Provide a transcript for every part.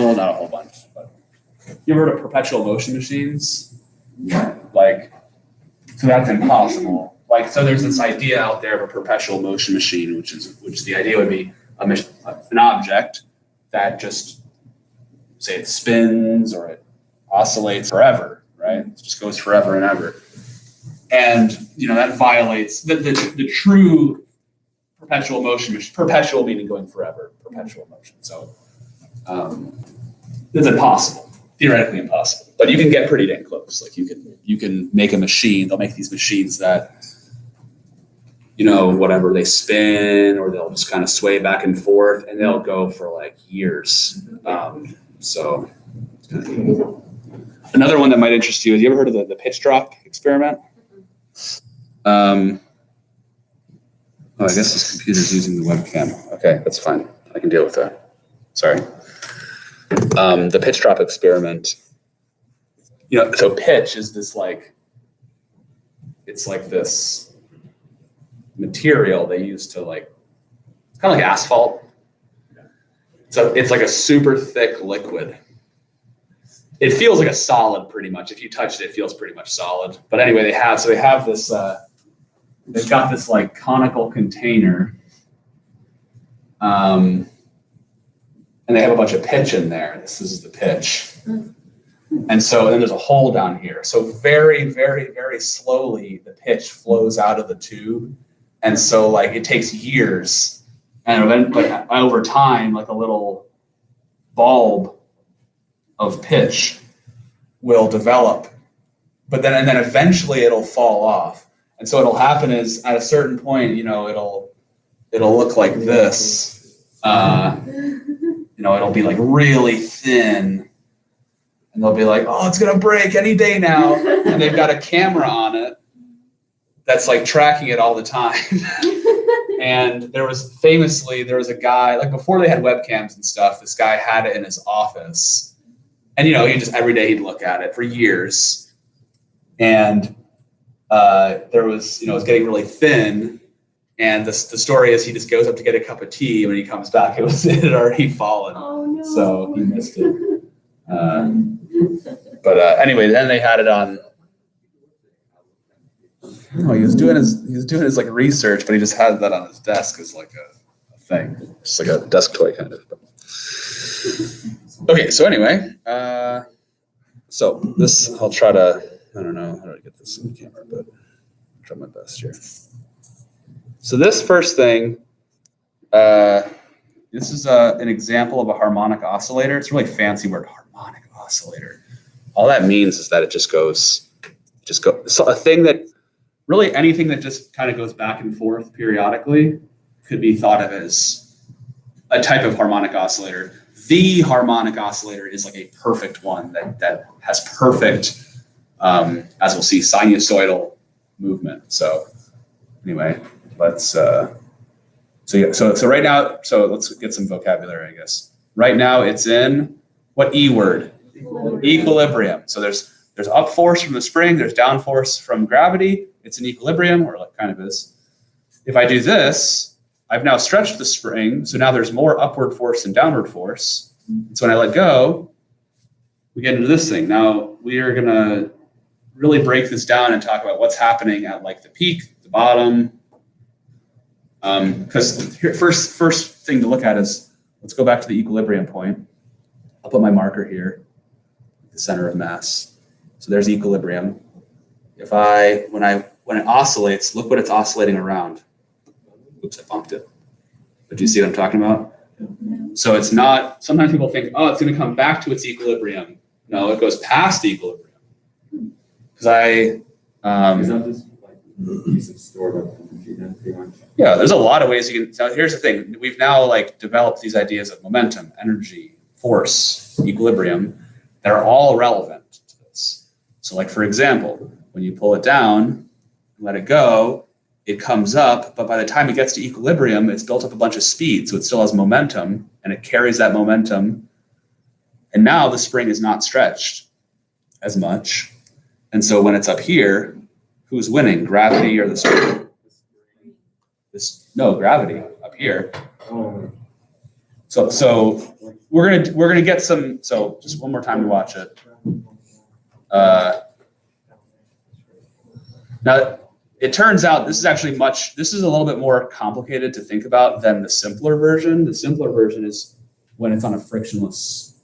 well, not a whole bunch, but you ever heard of perpetual motion machines? Like, so that's impossible. Like, so there's this idea out there of a perpetual motion machine, which the idea would be an object that just, say it spins or it oscillates forever, right? It just goes forever and ever. And, that violates the true perpetual motion machine, perpetual meaning going forever, perpetual motion. So it's impossible, theoretically impossible, but you can get pretty dang close. Like you can make a machine, they'll make these machines that, whatever, they spin or they'll just kind of sway back and forth and they'll go for like years. So it's kind of cool. Another one that might interest you, have you ever heard of the pitch drop experiment? I guess this computer's using the webcam. Okay, that's fine. I can deal with that. Sorry. The pitch drop experiment. So pitch is this it's like this material they use to it's kind of like asphalt. So it's like a super thick liquid. It feels like a solid pretty much. If you touch it, it feels pretty much solid. But anyway, they have this, they've got this conical container. And they have a bunch of pitch in there. This is the pitch. And so then there's a hole down here. So very, very, very slowly, the pitch flows out of the tube. And so it takes years. And then over time, a little bulb of pitch will develop. And then eventually it'll fall off. And so what'll happen is at a certain point, it'll look like this. It'll be really thin. And they'll be like, oh, it's going to break any day now. And they've got a camera on it that's tracking it all the time. And there was a guy, before they had webcams and stuff, this guy had it in his office. And, he just every day he'd look at it for years. And there was, it was getting really thin. And the story is he just goes up to get a cup of tea. When he comes back, it had already fallen. Oh, no. So he missed it. But anyway, then they had it on. No, he was doing his research, but he just had that on his desk as a thing, just like a desk toy kind of. Okay, so anyway, so this I'll try to. I don't know how to get this in the camera, but I'll try my best here. So this first thing, this is an example of a harmonic oscillator. It's a really fancy word, harmonic oscillator. All that means is that it just goes. So a thing that. Really, anything that just kind of goes back and forth periodically could be thought of as a type of harmonic oscillator. The harmonic oscillator is a perfect one that has perfect, as we'll see, sinusoidal movement. So anyway, let's. So right now, so let's get some vocabulary, I guess. Right now, it's in what E word? Equilibrium. So there's up force from the spring. There's down force from gravity. It's in equilibrium, or kind of is. If I do this, I've now stretched the spring, so now there's more upward force than downward force. So when I let go, we get into this thing. Now we are going to really break this down and talk about what's happening at the peak, the bottom. Because first thing to look at is, let's go back to the equilibrium point. I'll put my marker here, the center of mass. So there's equilibrium. When it oscillates, look what it's oscillating around. Oops, I bumped it. But do you see what I'm talking about? So it's not, sometimes people think, oh, it's going to come back to its equilibrium. No, it goes past equilibrium. Because yeah, there's a lot of ways you can. So here's the thing: we've now developed these ideas of momentum, energy, force, equilibrium that are all relevant to this. So, for example, when you pull it down, let it go, it comes up, but by the time it gets to equilibrium, it's built up a bunch of speed, so it still has momentum, and it carries that momentum. And now the spring is not stretched as much, and so when it's up here, who's winning, gravity or the spring? No, gravity up here. So we're gonna get some. So just one more time to watch it. Now it turns out this is actually this is a little bit more complicated to think about than the simpler version. The simpler version is when it's on a frictionless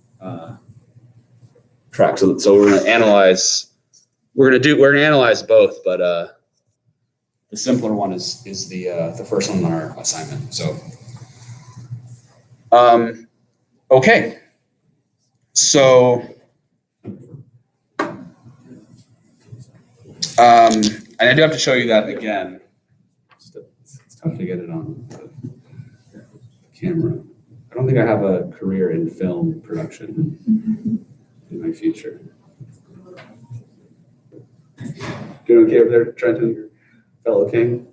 track. So we're gonna analyze. We're gonna analyze both, but the simpler one is the first one on our assignment. So. Okay. So, and I do have to show you that again. It's tough to get it on the camera. I don't think I have a career in film production in my future. Doing okay over there, Trenton, fellow king?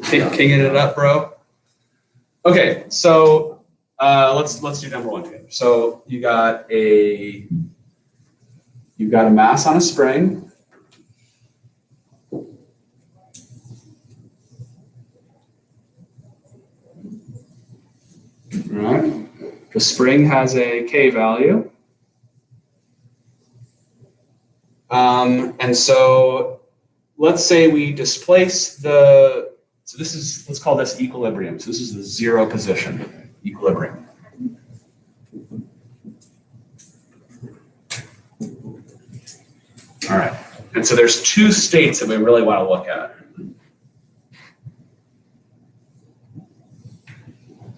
Kinging it up, bro. Okay, so let's do number one together. So you got a mass on a spring. All right. The spring has a K value. And so let's say we displace so this is, let's call this equilibrium. So this is the zero position, equilibrium. All right. And so there's two states that we really want to look at.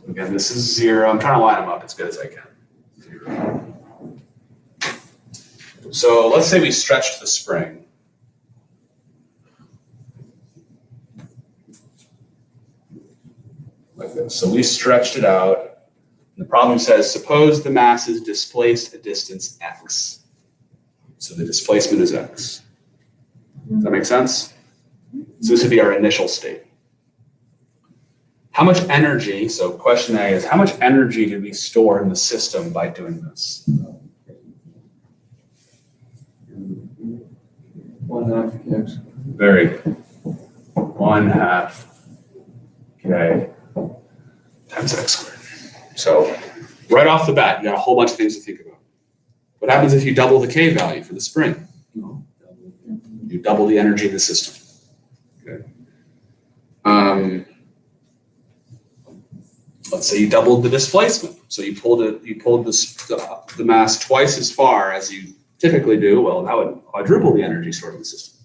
Again, this is zero. I'm trying to line them up as good as I can. Zero. So let's say we stretched the spring. Like this. So we stretched it out. The problem says, suppose the mass is displaced a distance x. So the displacement is x. Does that make sense? So this would be our initial state. How much energy, so question A is, how much energy did we store in the system by doing this? 1/2 x. Very good. 1/2 k times x squared. So right off the bat, you got a whole bunch of things to think about. What happens if you double the k value for the spring? You double the energy of the system. Okay. Let's say you doubled the displacement. So you pulled the mass twice as far as you typically do. Well, that would quadruple the energy stored in the system.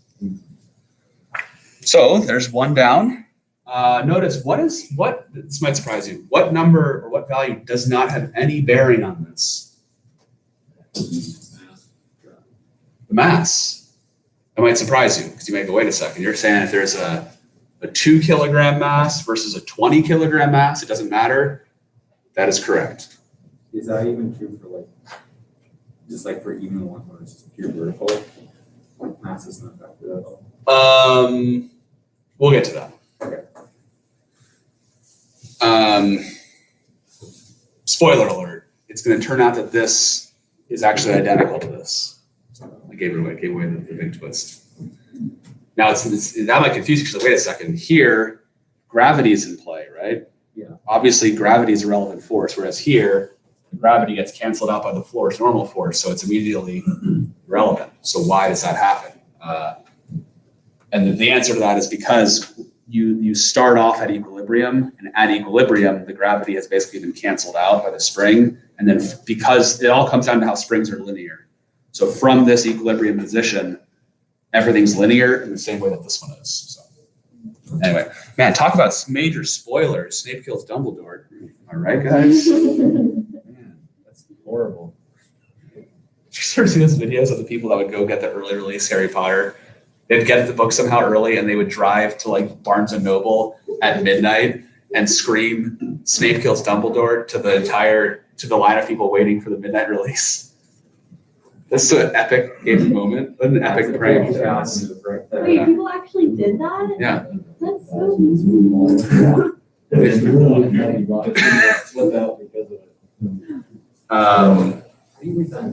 So there's one down. Notice this might surprise you. What number or what value does not have any bearing on this? The mass. That might surprise you because you may go, wait a second. You're saying if there's a 2 kilogram mass versus a 20 kilogram mass, it doesn't matter. That is correct. Is that even true for just for even one where it's just pure vertical? Mass is not affected at all. We'll get to that. Okay. Spoiler alert. It's going to turn out that this is actually identical to this. So I gave away the big twist. Now that might confuse you because wait a second. Here, gravity is in play, right? Yeah. Obviously, gravity is a relevant force, whereas here, gravity gets canceled out by the floor's normal force, so it's immediately irrelevant. So why does that happen? And the answer to that is because you start off at equilibrium, and at equilibrium, the gravity has basically been canceled out by the spring, and then because it all comes down to how springs are linear. So from this equilibrium position, everything's linear in the same way that this one is. So anyway, man, talk about major spoilers. Snape kills Dumbledore. Am I right, guys? Man, that's horrible. Did you ever see those videos of the people that would go get the early release Harry Potter? They'd get the book somehow early and they would drive to Barnes and Noble at midnight and scream Snape kills Dumbledore to the line of people waiting for the midnight release. That's an epic game moment, an epic prank. Wait, people actually did that? Yeah. That's so cool.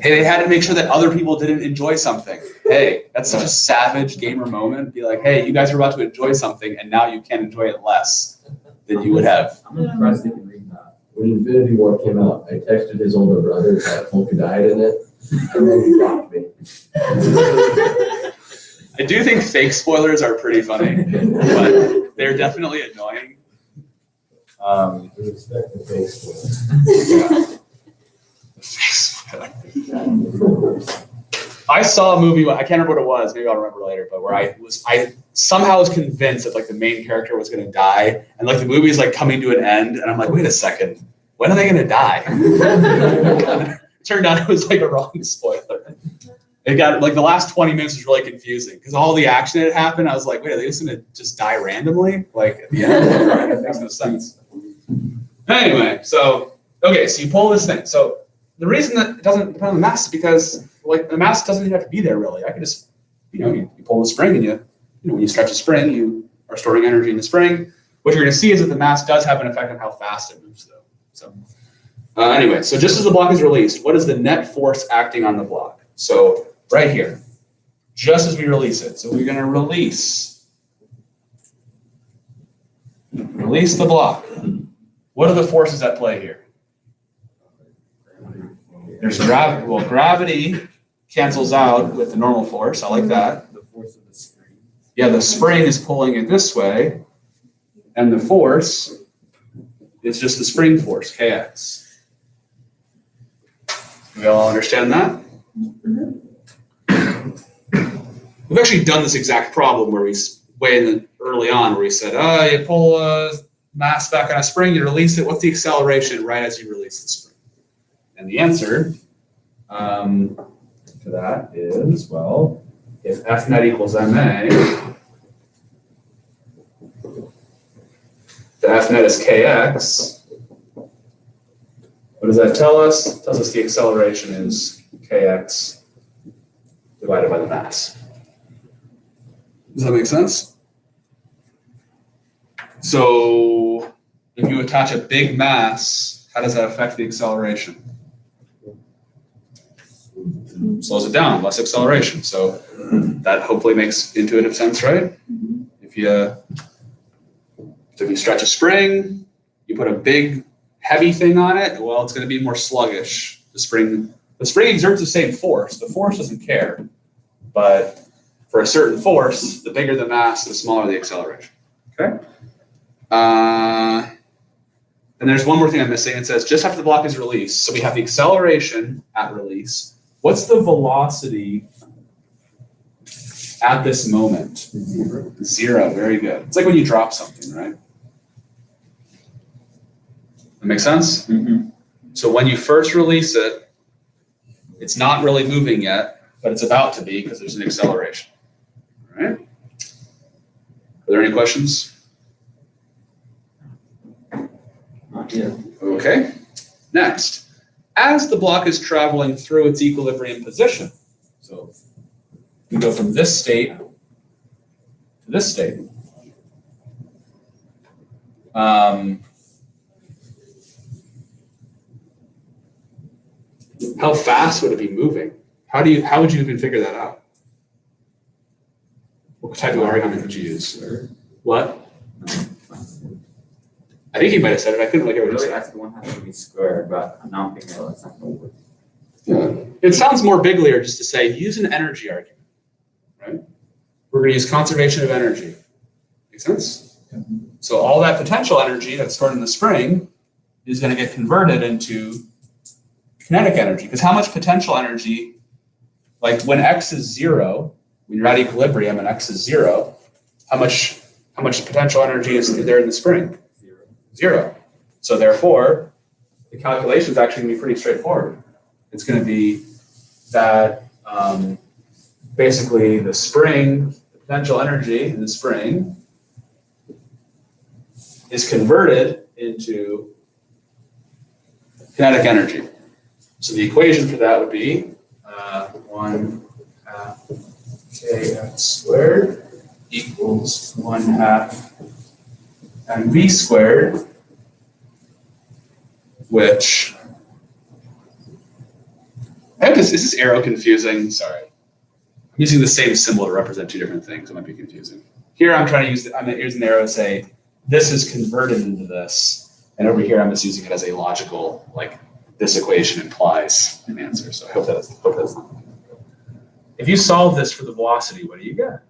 Hey, they had to make sure that other people didn't enjoy something. Hey, that's such a savage gamer moment. Be like, hey, you guys are about to enjoy something, and now you can enjoy it less than you would have. I'm impressed they can read when Infinity War came out, I texted his older brother that Hulk died in it, and then he blocked me. I do think fake spoilers are pretty funny, but they're definitely annoying. We expect the face I saw a movie, I can't remember what it was, maybe I'll remember later, but where I somehow was convinced that like the main character was gonna die, and like the movie is like coming to an end, and I'm like, wait a second, when are they gonna die? It turned out it was like a wrong spoiler. It got like the last 20 minutes was really confusing because all the action that happened, I was like, wait, are they just gonna just die randomly? Like at the end, it makes no sense. Anyway, so okay, so you pull this thing. So the reason that it doesn't depend on the mass is because like the mass doesn't even have to be there really. I could just, you pull the spring and when you stretch a spring, you are storing energy in the spring. What you're going to see is that the mass does have an effect on how fast it moves though. So anyway, so just as the block is released, what is the net force acting on the block? So right here, just as we release it. So we're going to release the block. What are the forces at play here? There's gravity. Well, gravity cancels out with the normal force. I like that. The force of the spring. Yeah, the spring is pulling it this way, and the force is just the spring force, Kx. We all understand that? We've actually done this exact problem where early on where we said, you pull a mass back on a spring, you release it. What's the acceleration right as you release the spring? And the answer to that is, well, if F net equals ma, the F net is kx. What does that tell us? It tells us the acceleration is kx divided by the mass. Does that make sense? So if you attach a big mass, how does that affect the acceleration? Slows it down, less acceleration. So that hopefully makes intuitive sense, right? If you stretch a spring, you put a big heavy thing on it, well, it's going to be more sluggish. The spring exerts the same force. The force doesn't care, but for a certain force, the bigger the mass, the smaller the acceleration. Okay. And there's one more thing I'm missing. It says just after the block is released, so we have the acceleration at release. What's the velocity at this moment? 0. Very good. It's like when you drop something, right? That makes sense? Mm-hmm. So when you first release it, it's not really moving yet, but it's about to be because there's an acceleration. All right? Are there any questions? Not yet. Okay. Next. As the block is traveling through its equilibrium position, so we go from this state to this state. How fast would it be moving? How would you even figure that out? What type of argument would you use? What? I think he might have said it. I couldn't look at what he Really, said. that's the one has to be squared, but I'm not thinking that's not going to work. Yeah. It sounds more biglier just to say use an energy argument, right? We're going to use conservation of energy. Make sense? So all that potential energy that's stored in the spring is going to get converted into kinetic energy. Because how much potential energy, like when x is 0, when you're at equilibrium and x is 0, how much potential energy is there in the spring? 0. So therefore, the calculation is actually going to be pretty straightforward. It's going to be that basically the spring, the potential energy in the spring is converted into kinetic energy. So the equation for that would be 1/2 kx squared equals 1/2 mv squared, which, is this arrow confusing? Sorry. I'm using the same symbol to represent two different things. It might be confusing. Here I'm trying to use, I'm using the arrow to say, this is converted into this. And over here, I'm just using it as a logical, like this equation implies an answer. So I hope that's not. If you solve this for the velocity, what do you get?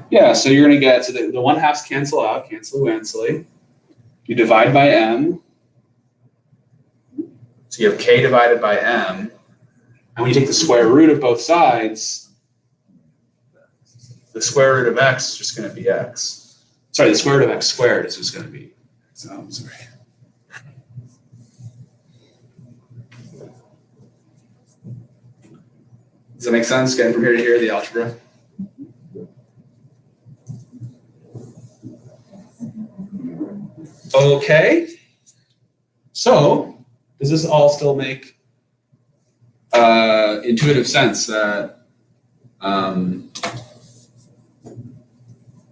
Yeah, so you're going to get, so the 1/2 cancel out, cancel. You divide by m. So you have k divided by m. And when you take the square root of both sides, the square root of x is just going to be x. Sorry, the square root of x squared is just going to be, so I'm sorry. Does that make sense? Getting from here to here, the algebra? Okay. So, does this all still make intuitive sense that,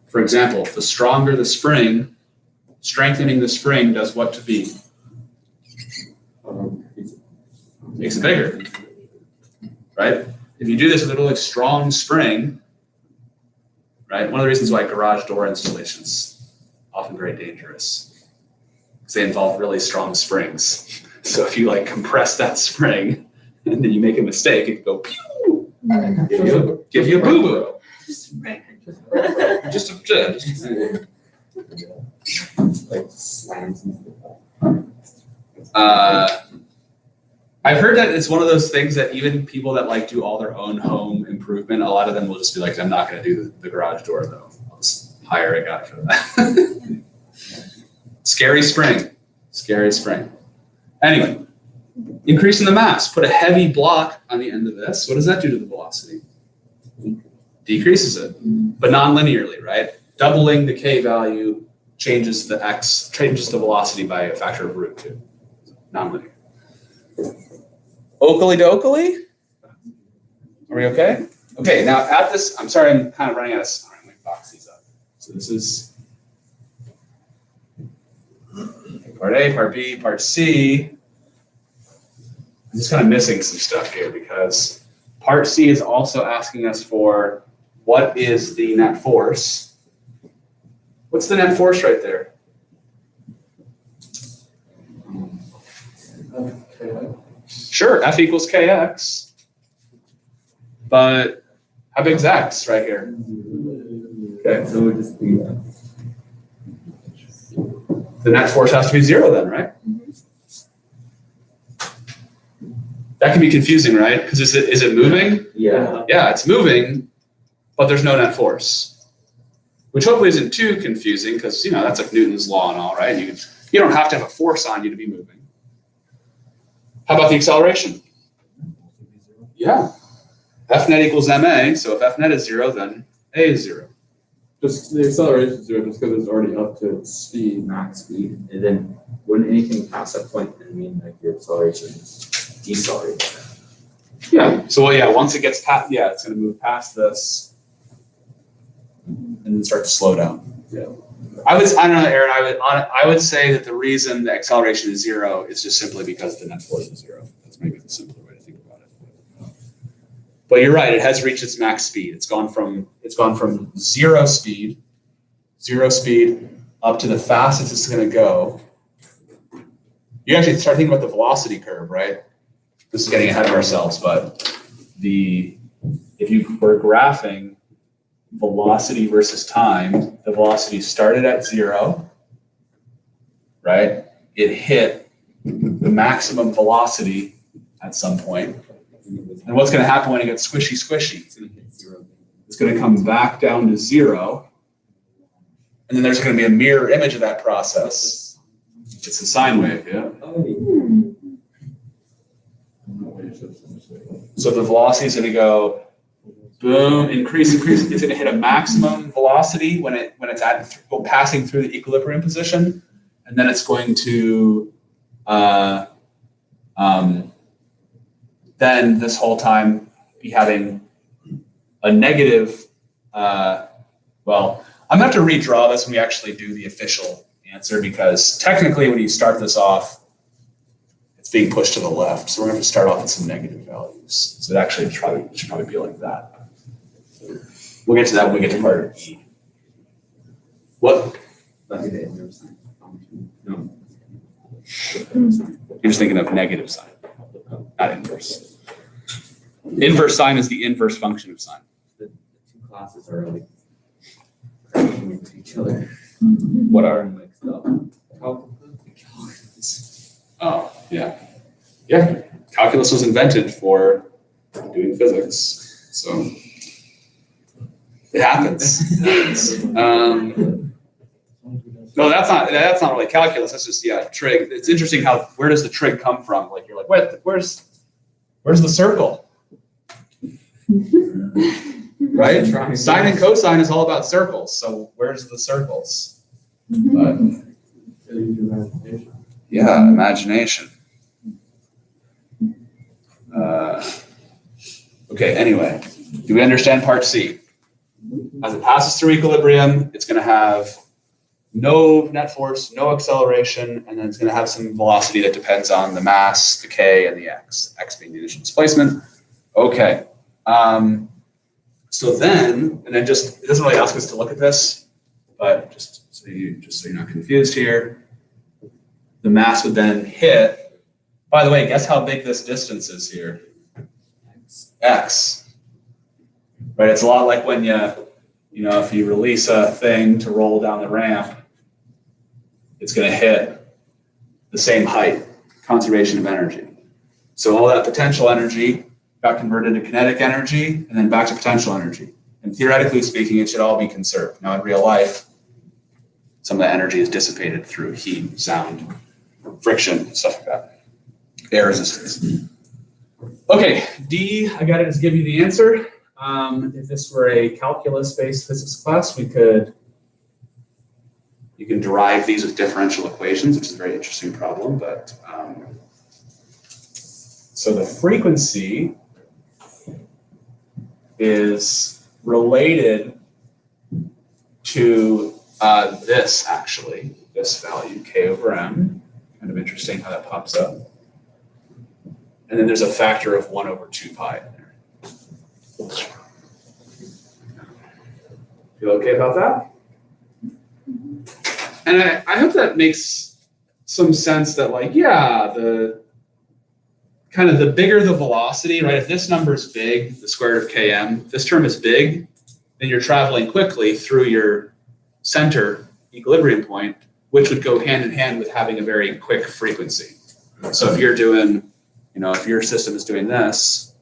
for example, the stronger the spring, strengthening the spring does what to B? Makes it bigger, right? If you do this with a really strong spring, right? One of the reasons why garage door installations often very dangerous, because they involve really strong springs. So if you like compress that spring and then you make a mistake, it can go pew, give you a boo boo. Just Like slams and I've heard that it's one of those things that even people that like do all their own home improvement, a lot of them will just be like, I'm not going to do the garage door though. I'll just hire a guy for that. Scary spring. Anyway, increasing the mass. Put a heavy block on the end of this. What does that do to the velocity? Decreases it, but non-linearly, right? Doubling the k value changes the velocity by a factor of root 2. Non-linear. Oakley dokley? Are we okay? Okay, now at this, I'm sorry, I'm kind of running out of time. Let me box these up. So this is part A, part B, part C. I'm just kind of missing some stuff here because part C is also asking us for what is the net force? What's the net force right there? Sure, F equals kx. But how big's x right here? Okay, so it would just be the net force has to be 0 then, right? That can be confusing, right? Because is it moving? Yeah. Yeah, it's moving, but there's no net force, which hopefully isn't too confusing because that's like Newton's law and all, right? You don't have to have a force on you to be moving. How about the acceleration? Yeah, F net equals ma. So if F net is 0, then a is 0. just the acceleration is 0 just because it's already up to its speed, max speed, and then wouldn't anything past that point then mean like your acceleration is decelerating? Yeah. So once it gets past, it's going to move past this, and then start to slow down. Yeah. I don't know, Aaron. I would say that the reason the acceleration is 0 is just simply because the net force is 0. That's maybe the simpler way to think about it. But you're right. It has reached its max speed. It's gone from zero speed up to the fastest it's going to go. You actually start thinking about the velocity curve, right? This is getting ahead of ourselves, but if you were graphing velocity versus time, the velocity started at 0, right? It hit the maximum velocity at some point. And what's going to happen when it gets squishy? It's going to hit 0. It's going to come back down to 0. And then there's going to be a mirror image of that process. It's a sine wave, yeah? So the velocity is going to go boom, increase. It's going to hit a maximum velocity when it's passing through the equilibrium position, and then it's going to then this whole time be having a negative. I'm going to have to redraw this when we actually do the official answer because technically when you start this off, it's being pushed to the left. So we're going to start off with some negative values. So it actually should probably be like that. We'll get to that when we get to part E. What? That'd be the inverse sign function. No. You're just thinking of negative sign, not inverse. Inverse sign is the inverse function of sign. The two classes are like crashing into each other. What are? Mixed up. Oh, yeah. Yeah, calculus was invented for doing physics, so it happens. No, that's not really calculus. That's just trig. It's interesting where does the trig come from? Like you're like, where's the circle? Right? Sine and cosine is all about circles. So where's the circles? But yeah, imagination. Okay, anyway, do we understand part C? As it passes through equilibrium, it's going to have no net force, no acceleration, and then it's going to have some velocity that depends on the mass, the k, and the x being the initial displacement. Okay. So then, and then just, it doesn't really ask us to look at this, but just so you're not confused here, the mass would then hit, by the way, guess how big this distance is here? X. Right, it's a lot like when if you release a thing to roll down the ramp, it's going to hit the same height, conservation of energy. So all that potential energy got converted into kinetic energy and then back to potential energy. And theoretically speaking, it should all be conserved. Now in real life, some of that energy is dissipated through heat, sound, friction, stuff like that. Air resistance. Okay, D, I got to just give you the answer. If this were a calculus-based physics class, you can derive these with differential equations, which is a very interesting problem. But so the frequency is related to this value, k over m. Kind of interesting how that pops up. And then there's a factor of 1 over 2 pi in there. Feel okay about that? And I hope that makes some sense that the bigger the velocity, right? If this number is big, the square root of km, if this term is big, then you're traveling quickly through your center equilibrium point, which would go hand in hand with having a very quick frequency. So if you're doing, if your system is doing this,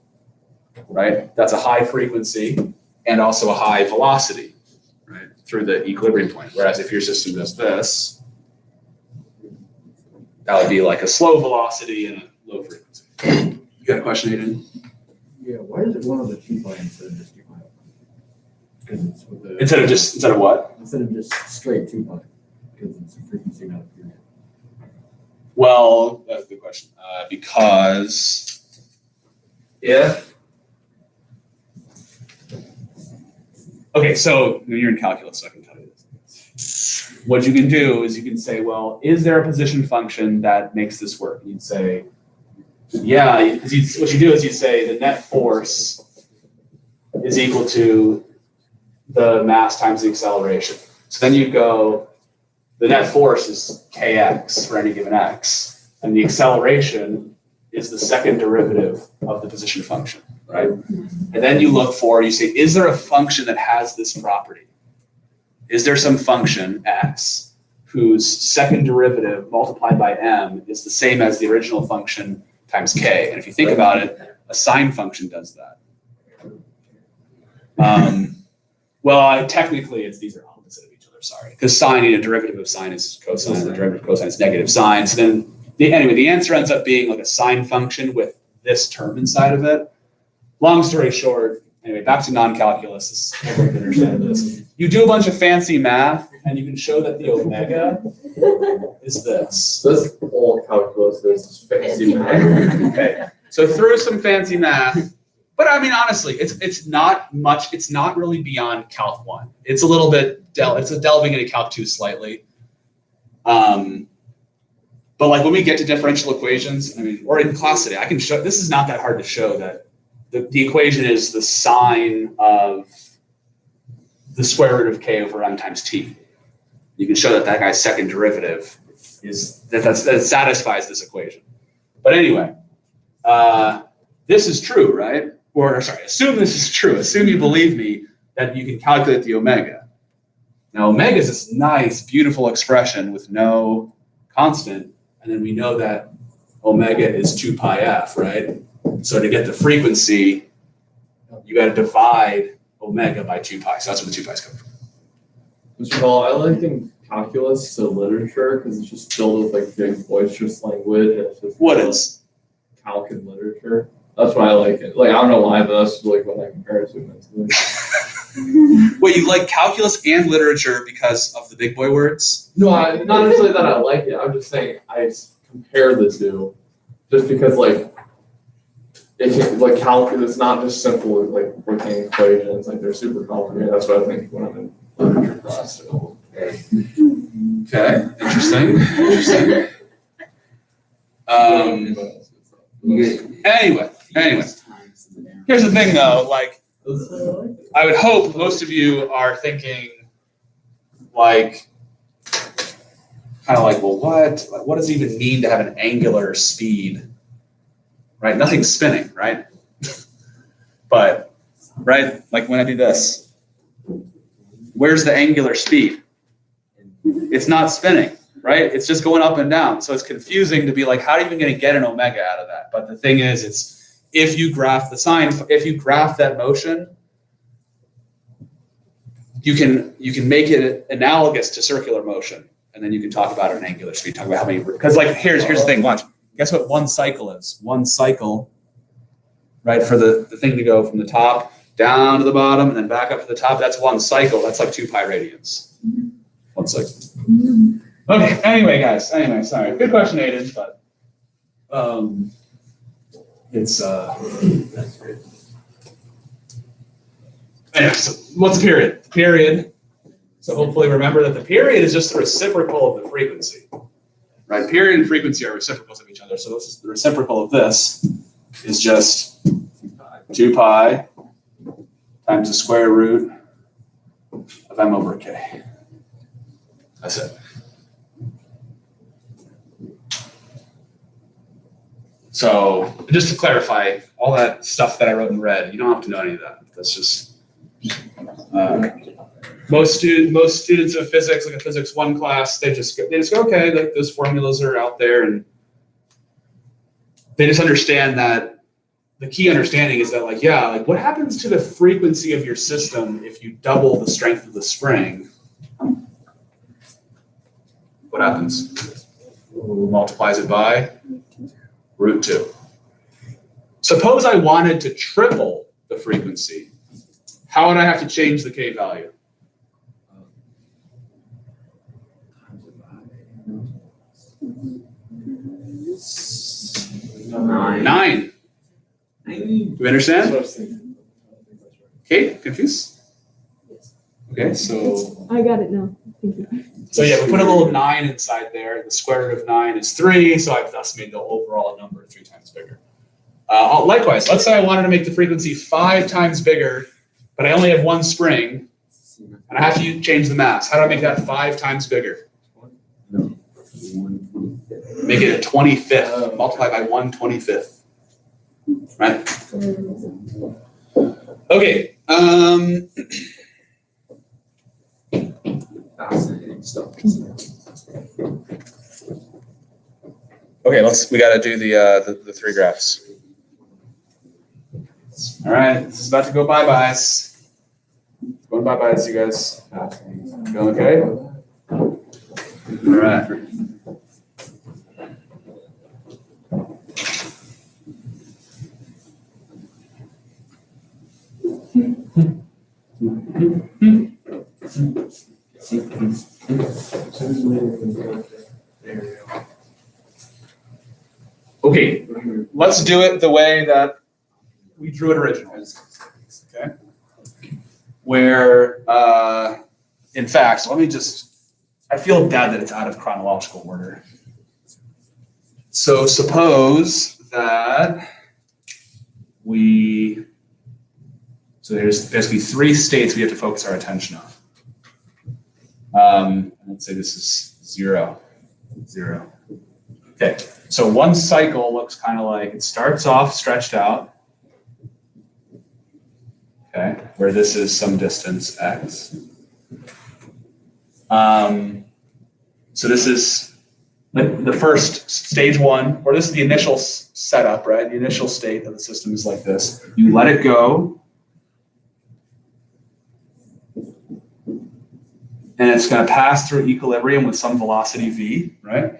right, that's a high frequency and also a high velocity, right, through the equilibrium point. Whereas if your system does this, that would be like a slow velocity and a low frequency. You got a question, Aiden? Yeah, why is it 1 over 2 pi instead of just 2 pi? Because it's with the Instead of what? Instead of just straight 2 pi, because it's a frequency, not a period. Well, that's a good question. Because so you're in calculus, so I can tell you this. What you can do is you can say, well, is there a position function that makes this work? You'd say, yeah. What you do is you say the net force is equal to the mass times the acceleration. So then you go, the net force is kx for any given x, and the acceleration is the second derivative of the position function, right? And then you say, is there a function that has this property? Is there some function x whose second derivative multiplied by m is the same as the original function times k? And if you think about it, a sine function does that. Technically, these are opposite of each other, sorry. Because sine, a derivative of sine is cosine, and the derivative of cosine is negative sine. So then, the answer ends up being like a sine function with this term inside of it. Long story short, anyway, back to non-calculus. Everyone can understand this. You do a bunch of fancy math, and you can show that the omega is this. This whole calculus, this fancy math. Okay, so through some fancy math, but I mean, honestly, it's not much. It's not really beyond Calc 1. It's a little bit it's delving into Calc 2 slightly. But like when we get to differential equations, or in class today, I can show. This is not that hard to show that the equation is the sine of the square root of k over m times t. You can show that that guy's second derivative is that satisfies this equation. But anyway, this is true, right? Or sorry, assume this is true. Assume you believe me that you can calculate the omega. Now, omega is this nice, beautiful expression with no constant, and then we know that omega is 2 pi f, right? So to get the frequency, you got to divide omega by 2 pi. So that's where the 2 pi's come from. Mr. Hall, I like in calculus to literature because it's just filled with like big boisterous language. And it's just What is? calc and literature. That's why I like it. Like I don't know why, but that's like what I compare it to mentally. Wait, you like calculus and literature because of the big boy words? No, not necessarily that I like it. I'm just saying I compare the two, just because like it can, like calculus is not just simple like working equations. Like they're super complicated. That's what I think when I'm in literature class. So, Okay, interesting. Anyway, here's the thing though, like, I would hope most of you are thinking, like, kind of like, well, what does it even mean to have an angular speed, right? Nothing's spinning, right? But, right, like when I do this, where's the angular speed? It's not spinning, right? It's just going up and down. So it's confusing to be like, how are you even going to get an omega out of that? But the thing is, it's if you graph the sine, if you graph that motion, you can make it analogous to circular motion, and then you can talk about an angular speed. Talk about how many, because like here's the thing. Watch. Guess what one cycle is? One cycle, right? For the thing to go from the top down to the bottom and then back up to the top. That's one cycle. That's like 2 pi radians. 1 cycle. Okay. Anyway, guys. Anyway, sorry. Good question, Aiden. But it's That's great. anyway. So what's the period? The period. So hopefully remember that the period is just the reciprocal of the frequency, right? Period and frequency are reciprocals of each other. So this is the reciprocal of this is just 2 pi times the square root of m over k. That's it. So just to clarify, all that stuff that I wrote in red, you don't have to know any of that. That's just most students of physics, like a physics 1 class, they just go, okay, like those formulas are out there, and they just understand that the key understanding is that, like, yeah, like what happens to the frequency of your system if you double the strength of the spring? What happens? Multiplies it by root 2. Suppose I wanted to triple the frequency. How would I have to change the k value? 9. Do we understand? Okay, confused? Okay, so I got it now. Thank you. yeah, we put a little 9 inside there. The square root of 9 is 3, so I've thus made the overall number 3 times bigger. Likewise, let's say I wanted to make the frequency 5 times bigger, but I only have 1 spring, and I have to change the mass. How do I make that 5 times bigger? Make it a 25th. Multiply by 1/25th. Right? Okay. Fascinating stuff. Okay, we got to do the 3 graphs. All right, this is about to go bye-byes. Going bye-byes, you guys. Feeling okay? All right. Okay, let's do it the way that we drew it originally. Okay? Where, in fact, I feel bad that it's out of chronological order. So suppose that so there's basically 3 states we have to focus our attention on. Let's say this is 0, 0. Okay, so one cycle looks kind of like, it starts off stretched out, okay, where this is some distance x. So this is the first stage 1, or this is the initial setup, right? The initial state of the system is like this. You let it go, and it's going to pass through equilibrium with some velocity v, right?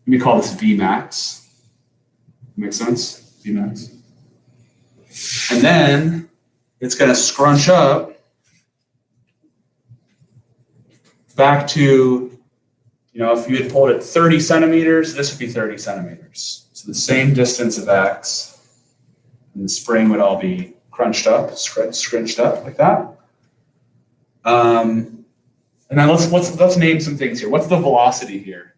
We call this v max. Make sense? V max. And then it's going to scrunch up back to, if you had pulled it 30 centimeters, this would be 30 centimeters. So the same distance of x, and the spring would all be crunched up, scrunched up like that. And then let's name some things here. What's the velocity here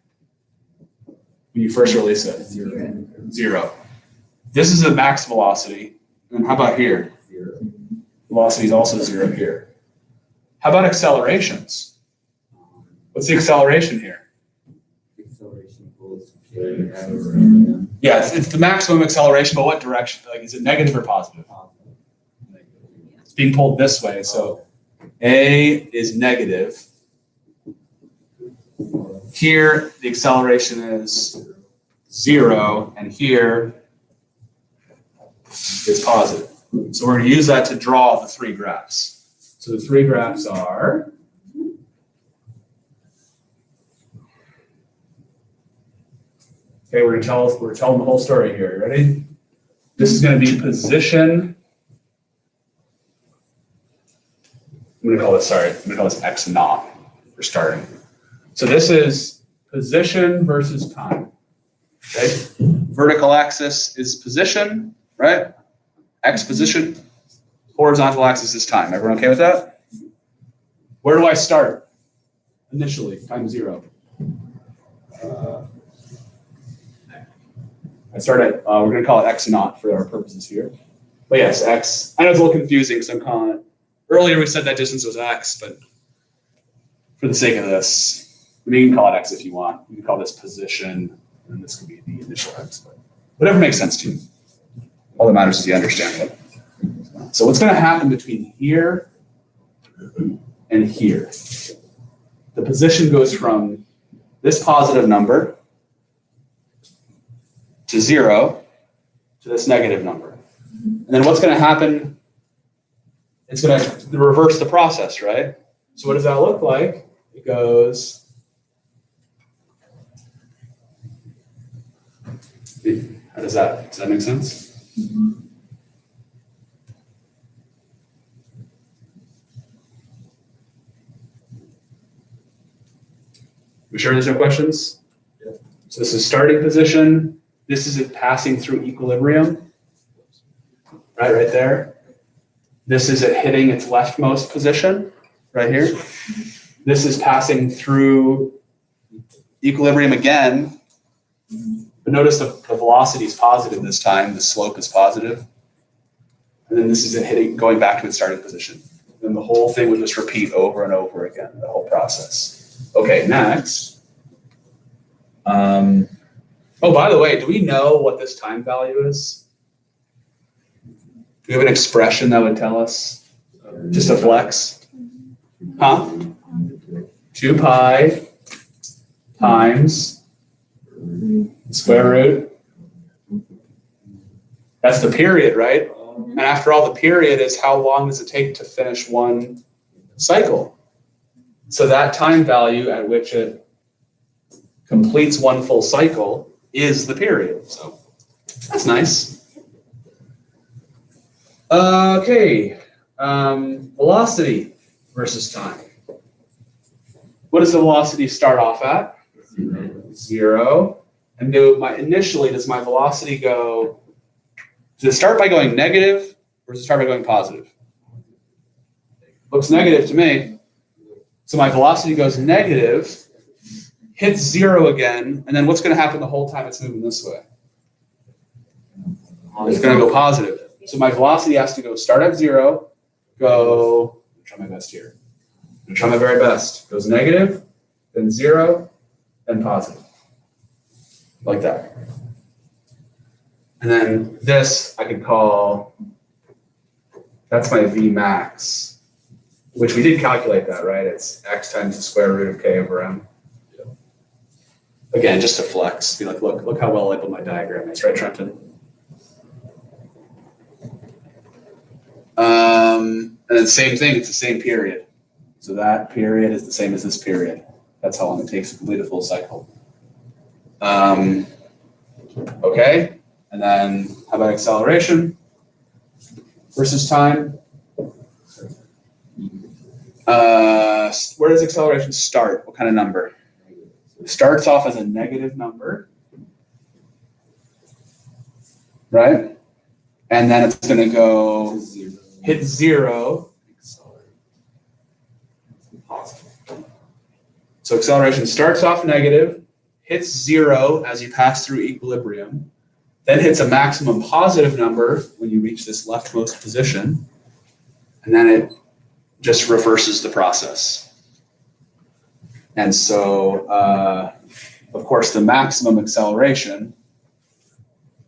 when you first release it? 0. This is a max velocity. And how about here? 0. Velocity is also 0 here. How about accelerations? What's the acceleration here? Acceleration equals Yeah, it's the maximum acceleration, but what direction? Like, is it negative or positive? It's being pulled this way, so A is negative. Here, the acceleration is 0, and here is positive. So we're going to use that to draw the 3 graphs. So the 3 graphs are, okay, we're telling the whole story here. You ready? This is going to be position. I'm going to call this x naught for starting. So this is position versus time. Okay? Vertical axis is position, right? X position. Horizontal axis is time. Everyone okay with that? Where do I start? Initially, time 0. I start at, we're going to call it x naught for our purposes here. But yes, x. I know it's a little confusing because I'm calling it. Earlier we said that distance was x, but for the sake of this, you can call it x if you want. You can call this position, and this could be the initial x. But whatever makes sense to you. All that matters is you understand it. So what's going to happen between here and here? The position goes from this positive number to 0 to this negative number. And then what's going to happen? It's going to reverse the process, right? So what does that look like? It goes, does that make sense? We sure there's no questions? Yeah. So this is starting position. This is it passing through equilibrium, right there. This is it hitting its leftmost position, right here. This is passing through equilibrium again. But notice the velocity is positive this time. The slope is positive. And then this is it hitting, going back to its starting position. And the whole thing would just repeat over and over again, the whole process. Okay, next. Oh, by the way, do we know what this time value is? Do we have an expression that would tell us? Just a flex? Huh? 2 pi times square root. That's the period, right? And after all, the period is how long does it take to finish one cycle? So that time value at which it completes one full cycle is the period. So that's nice. Okay, velocity versus time. What does the velocity start off at? 0. And initially, does my velocity go, does it start by going negative or does it start by going positive? Looks negative to me. So my velocity goes negative, hits 0 again, and then what's going to happen the whole time it's moving this way? It's going to go positive. So my velocity has to go start at 0, go, try my best here. I'm trying my very best. Goes negative, then 0, then positive. Like that. And then this I could call, that's my V max, which we did calculate that, right? It's x times the square root of k over m. Again, just to flex, be like, look how well labeled my diagram is, right, Trenton? And then same thing, it's the same period. So that period is the same as this period. That's how long it takes to complete a full cycle. Okay, and then how about acceleration versus time? Where does acceleration start? What kind of number? It starts off as a negative number, right? And then it's going to go hit 0. So acceleration starts off negative, hits 0 as you pass through equilibrium, then hits a maximum positive number when you reach this leftmost position, and then it just reverses the process. And so, of course, the maximum acceleration,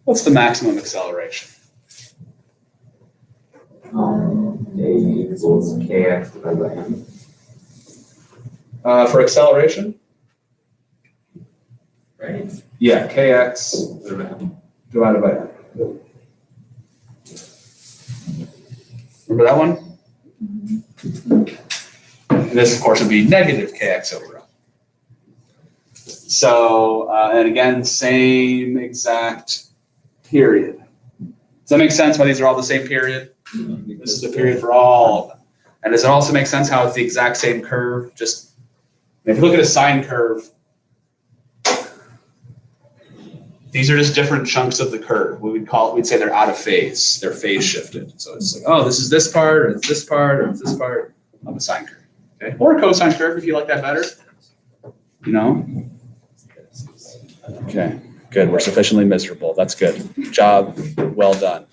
what's the maximum acceleration? A equals kx divided by m. For acceleration? Right. Yeah, kx divided by m. Remember that one? And this, of course, would be negative kx over m. So, and again, same exact period. Does that make sense why these are all the same period? This is the period for all of them. And does it also make sense how it's the exact same curve? Just, if you look at a sine curve, these are just different chunks of the curve. We'd say they're out of phase. They're phase shifted. So it's like, oh, this is this part, or it's this part, or it's this part of a sine curve. Okay, or a cosine curve if you like that better. You know? Okay, good. We're sufficiently miserable. That's good. Job well done.